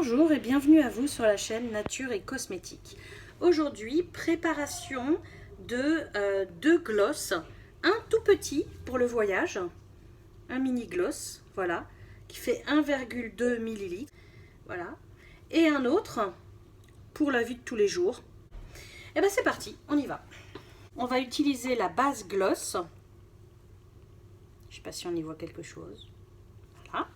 Bonjour et bienvenue à vous sur la chaîne Nature et Cosmétiques. Aujourd'hui, préparation de deux glosses. Un tout petit pour le voyage, un mini gloss, voilà, qui fait 1,2 ml. Voilà. Et un autre pour la vie de tous les jours. Et bien c'est parti, on y va. On va utiliser la base gloss. Je ne sais pas si on y voit quelque chose. Voilà.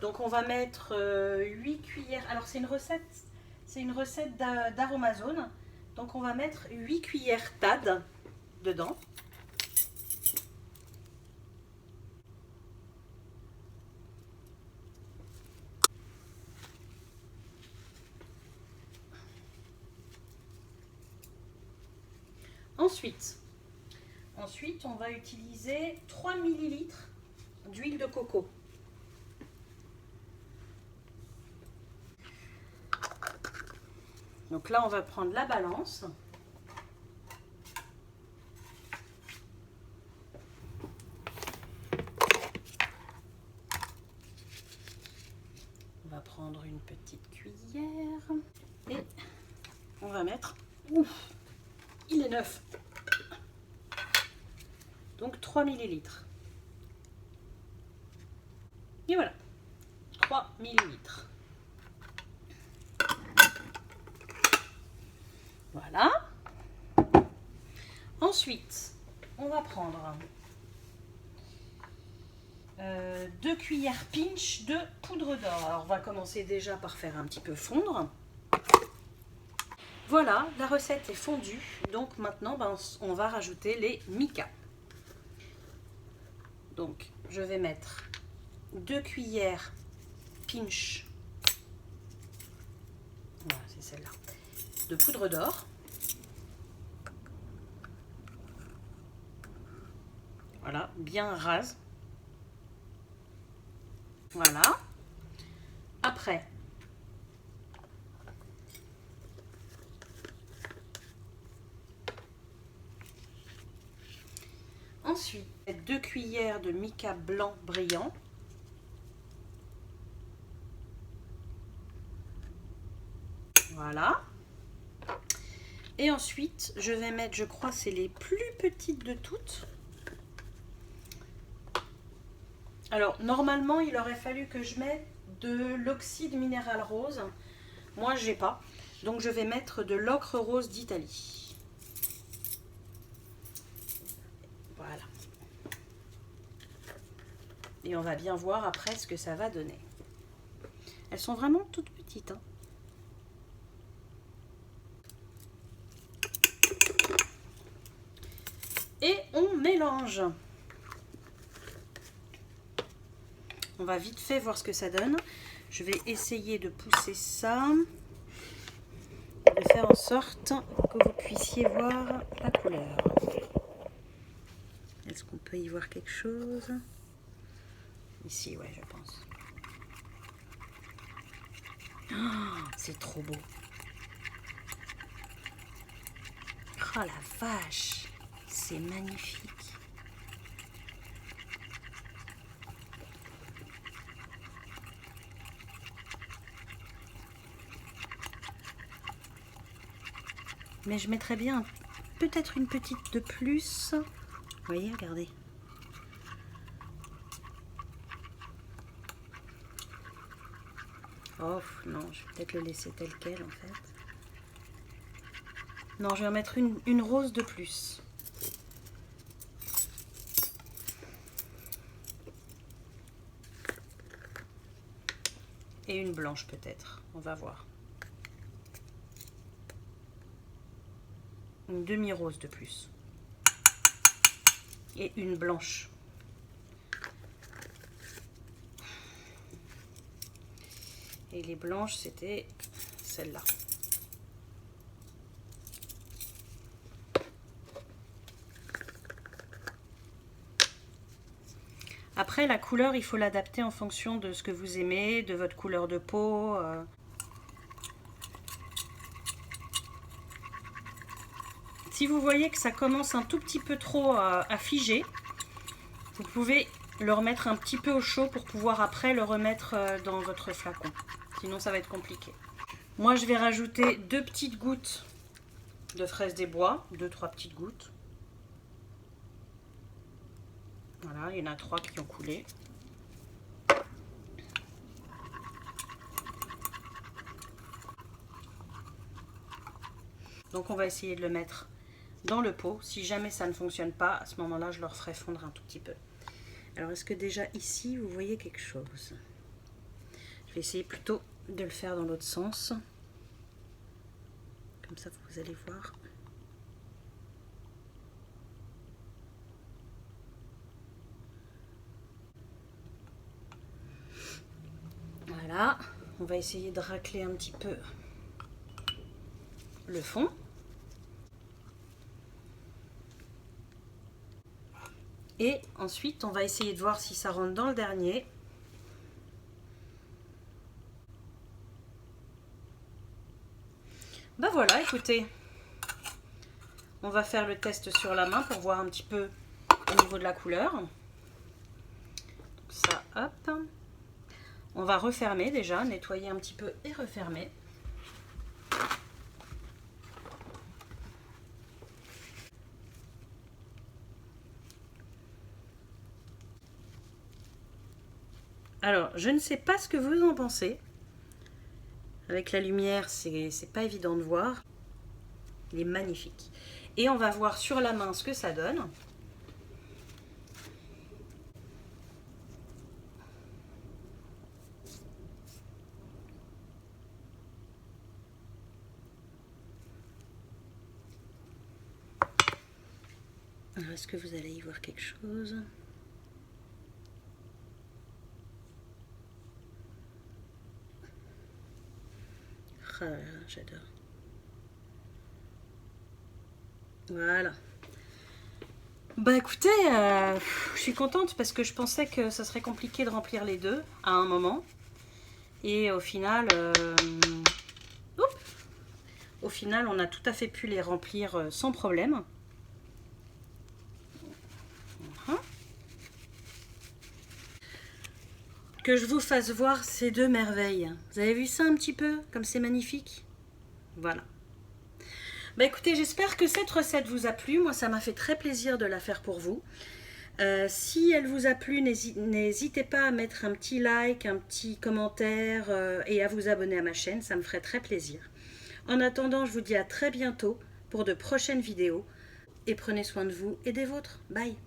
Donc on va mettre 8 cuillères. Alors c'est une recette d'Aromazone. Donc on va mettre 8 cuillères TAD dedans. Ensuite, on va utiliser 3 ml d'huile de coco. Donc là, on va prendre la balance. On va prendre une petite cuillère et on va mettre... Ouf, il est neuf. Donc 3 ml. Et voilà, 3 ml. Voilà. Ensuite, on va prendre 2 cuillères pinch de poudre d'or. Alors, on va commencer déjà par faire un petit peu fondre. Voilà, la recette est fondue. Donc maintenant, on va rajouter les mica. Donc, je vais mettre 2 cuillères pinch. Voilà, c'est celle-là. De poudre d'or. Voilà, bien rase. Voilà. Après, ensuite, 2 cuillères de mica blanc brillant. Voilà. Et ensuite, je vais mettre, je crois, c'est les plus petites de toutes. Alors, normalement, il aurait fallu que je mette de l'oxyde minéral rose. Moi, je n'ai pas. Donc, je vais mettre de l'ocre rose d'Italie. Voilà. Et on va bien voir après ce que ça va donner. Elles sont vraiment toutes petites, hein. Et on mélange. On va vite fait voir ce que ça donne. Je vais essayer de pousser ça, de faire en sorte que vous puissiez voir la couleur. Est-ce qu'on peut y voir quelque chose? Ici, ouais, je pense. Oh, c'est trop beau. Oh la vache, c'est magnifique. Mais je mettrais bien peut-être une petite de plus. Vous voyez, regardez. Oh non, je vais peut-être le laisser tel quel en fait. Non, je vais en mettre une rose de plus. Et une blanche peut-être, on va voir. Une demi-rose de plus. Et une blanche. Et les blanches, c'était celle-là. Après, la couleur, il faut l'adapter en fonction de ce que vous aimez, de votre couleur de peau. Si vous voyez que ça commence un tout petit peu trop à figer, vous pouvez le remettre un petit peu au chaud pour pouvoir après le remettre dans votre flacon. Sinon ça va être compliqué. Moi je vais rajouter 2 petites gouttes de fraise des bois, 2-3 petites gouttes. Voilà, il y en a 3 qui ont coulé. Donc on va essayer de le mettre dans le pot. Si jamais ça ne fonctionne pas, à ce moment-là, je le referai fondre un tout petit peu. Alors est-ce que déjà ici, vous voyez quelque chose? Je vais essayer plutôt de le faire dans l'autre sens. Comme ça, vous allez voir. Voilà, on va essayer de racler un petit peu le fond. Et ensuite, on va essayer de voir si ça rentre dans le dernier. Ben voilà, écoutez, on va faire le test sur la main pour voir un petit peu au niveau de la couleur. Donc ça, hop. On va refermer déjà, nettoyer un petit peu et refermer. Alors, je ne sais pas ce que vous en pensez. Avec la lumière, c'est pas évident de voir. Il est magnifique. Et on va voir sur la main ce que ça donne. Alors, est-ce que vous allez y voir quelque chose? Ah, j'adore. Voilà. Bah écoutez, je suis contente parce que je pensais que ça serait compliqué de remplir les deux à un moment. Et au final, on a tout à fait pu les remplir sans problème. Voilà. Que je vous fasse voir ces deux merveilles. Vous avez vu ça un petit peu, comme c'est magnifique? Voilà. Bah écoutez, j'espère que cette recette vous a plu. Moi, ça m'a fait très plaisir de la faire pour vous. Si elle vous a plu, n'hésitez pas à mettre un petit like, un petit commentaire et à vous abonner à ma chaîne. Ça me ferait très plaisir. En attendant, je vous dis à très bientôt pour de prochaines vidéos. Et prenez soin de vous et des vôtres. Bye!